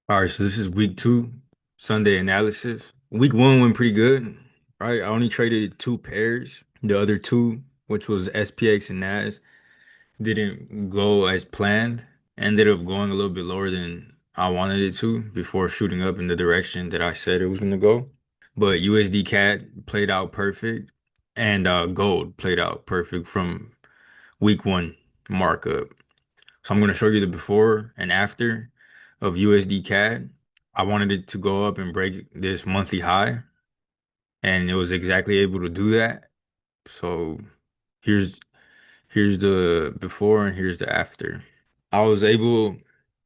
All right, so this is week two, Sunday analysis. Week one went pretty good, right? I only traded two pairs. The other two, which was SPX and NAS, didn't go as planned. Ended up going a little bit lower than I wanted it to before shooting up in the direction that I said it was going to go. But USD CAD played out perfect, and gold played out perfect from week one markup. So I'm going to show you the before and after of USD CAD. I wanted it to go up and break this monthly high, and it was exactly able to do that. So here's here's the before and here's the after. I was able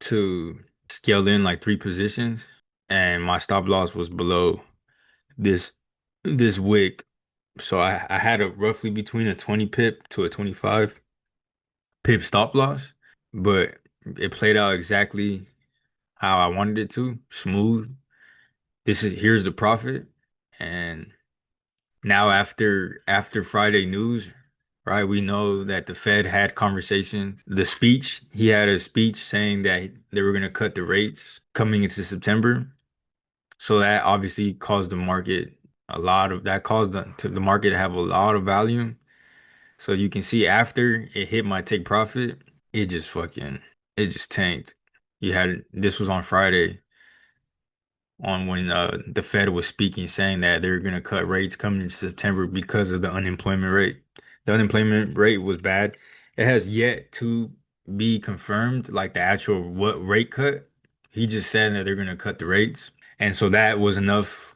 to scale in like three positions, and my stop loss was below this this wick. So I had a roughly between a 20 pip to a 25 pip stop loss, but it played out exactly how I wanted it to, smooth. Here's the profit. And now after Friday news, right, we know that the Fed had conversations. The speech, he had a speech saying that they were going to cut the rates coming into September. So that obviously caused the market caused the market to have a lot of volume. So you can see after it hit my take profit, it just fucking it just tanked. This was on Friday on when the Fed was speaking, saying that they're going to cut rates coming in September because of the unemployment rate. The unemployment rate was bad. It has yet to be confirmed, like the actual what rate cut. He just said that they're going to cut the rates. And so that was enough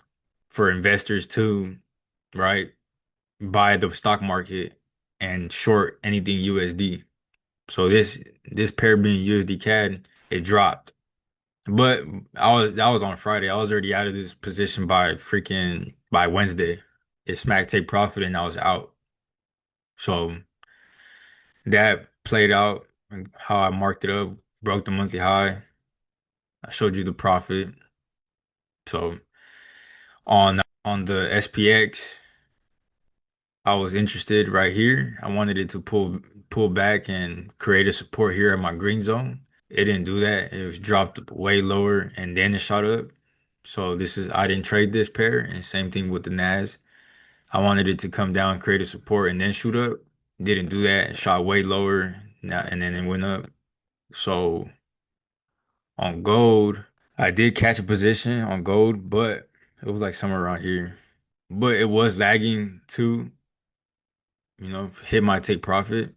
for investors to, right, buy the stock market and short anything USD. So this pair being USD CAD, it dropped. But that was on Friday. I was already out of this position by Wednesday. It smacked take profit and I was out. So that played out and how I marked it up, broke the monthly high. I showed you the profit. So on the SPX, I was interested right here. I wanted it to pull back and create a support here at my green zone. It didn't do that. It was dropped way lower and then it shot up. So I didn't trade this pair, and same thing with the NAS. I wanted it to come down, create a support, and then shoot up. Didn't do that. It shot way lower, and then it went up. So on gold, I did catch a position on gold, but it was like somewhere around here. But it was lagging too, hit my take profit,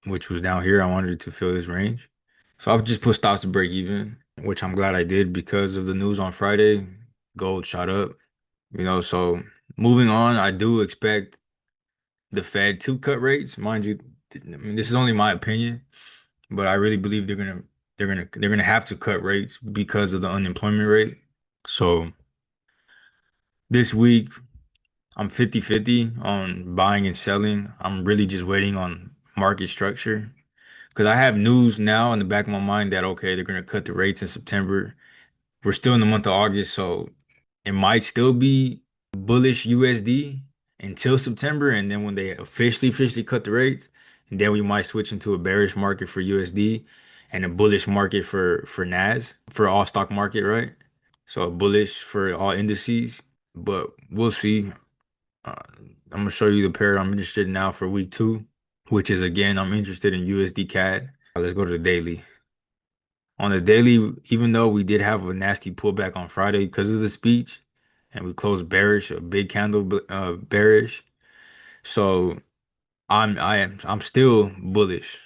which was down here. I wanted it to fill this range. So I would just put stops to break even, which I'm glad I did because of the news on Friday. Gold shot up. So moving on, I do expect the Fed to cut rates. Mind you, I mean, this is only my opinion, but I really believe they're gonna have to cut rates because of the unemployment rate. So this week I'm 50-50 on buying and selling. I'm really just waiting on market structure because I have news now in the back of my mind that okay, they're gonna cut the rates in September. We're still in the month of August, so it might still be bullish USD until September, and then when they officially cut the rates, and then we might switch into a bearish market for USD and a bullish market for NAS for all stock market, right? So a bullish for all indices, but we'll see. Uh, I'm gonna show you the pair I'm interested in now for week two, which is again I'm interested in USD CAD. Let's go to the daily. On the daily, even though we did have a nasty pullback on Friday because of the speech, and we closed bearish, a big candle bearish. So I'm still bullish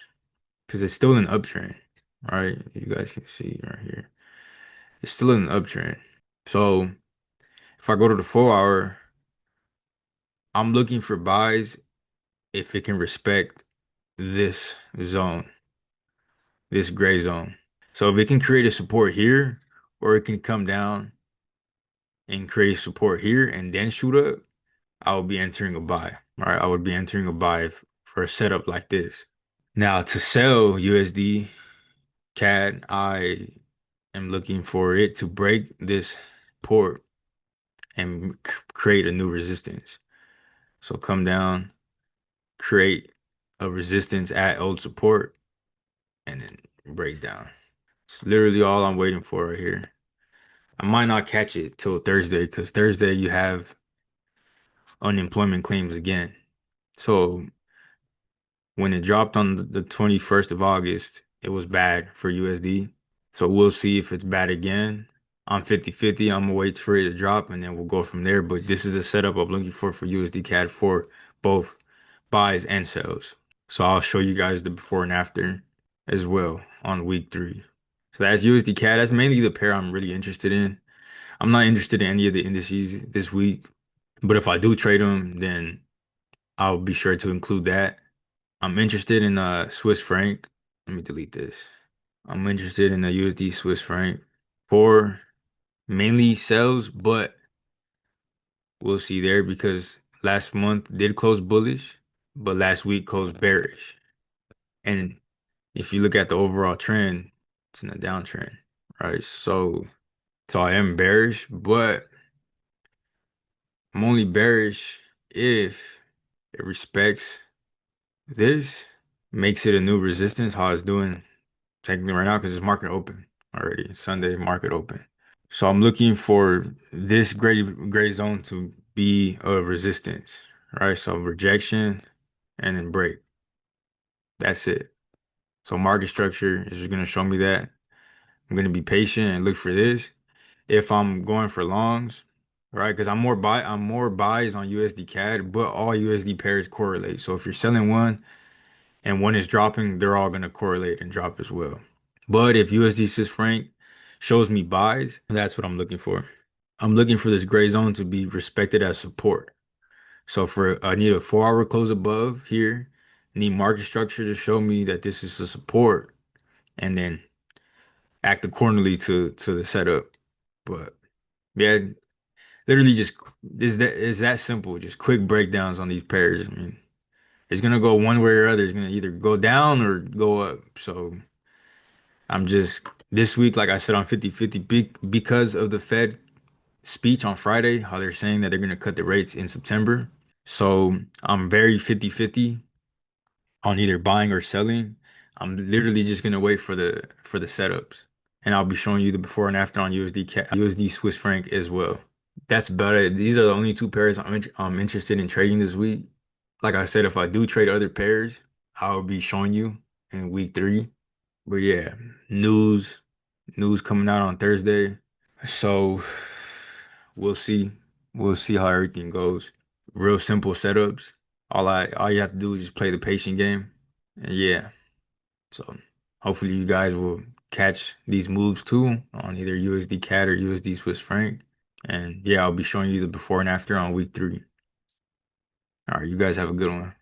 because it's still an uptrend, right? You guys can see right here. It's still an uptrend. So if I go to the 4 hour, I'm looking for buys if it can respect this zone, this gray zone. So if it can create a support here, or it can come down and create support here and then shoot up, I would be entering a buy. All right, I would be entering a buy for a setup like this. Now to sell USD CAD, I am looking for it to break this port and create a new resistance. So come down, create a resistance at old support, and then break down. It's literally all I'm waiting for right here. I might not catch it till Thursday because Thursday you have unemployment claims again. So when it dropped on the 21st of August, it was bad for USD. So we'll see if it's bad again. I'm 50-50. I'm gonna wait for it to drop and then we'll go from there. But this is the setup I'm looking for USD CAD for both buys and sells. So I'll show you guys the before and after as well on week 3. So that's USD CAD. That's mainly the pair I'm really interested in. I'm not interested in any of the indices this week, but if I do trade them, then I'll be sure to include that. I'm interested in Swiss franc. Let me delete this. I'm interested in the USD Swiss franc for mainly sales, but we'll see there because last month did close bullish, but last week closed bearish. And if you look at the overall trend, it's in a downtrend, right? So I am bearish, but I'm only bearish if it respects this, makes it a new resistance, how it's doing technically right now because it's market open already. Sunday market open. So I'm looking for this gray zone to be a resistance, right? So rejection and then break. That's it. So market structure is just gonna show me that. I'm gonna be patient and look for this. If I'm going for longs, right? Because I'm more buys on USD CAD, but all USD pairs correlate. So if you're selling one and one is dropping, they're all gonna correlate and drop as well. But if USD Swiss franc shows me buys, that's what I'm looking for. I'm looking for this gray zone to be respected as support. So for I need a 4 hour close above here, need market structure to show me that this is a support, and then act accordingly to the setup. But yeah, literally just is that simple. Just quick breakdowns on these pairs. I mean, it's gonna go one way or other. It's gonna either go down or go up. So I'm just this week, like I said, on 50-50 because of the Fed speech on Friday, how they're saying that they're gonna cut the rates in September. So I'm very 50-50 on either buying or selling. I'm literally just gonna wait for the setups. And I'll be showing you the before and after on USD Swiss franc as well. That's about it. These are the only two pairs I'm interested in trading this week. Like I said, if I do trade other pairs, I'll be showing you in week 3. But yeah, news news coming out on Thursday. So we'll see. We'll see how everything goes. Real simple setups. All you have to do is just play the patient game. And yeah. So hopefully you guys will catch these moves too on either USD CAD or USD Swiss franc. And yeah, I'll be showing you the before and after on week 3. All right, you guys have a good one.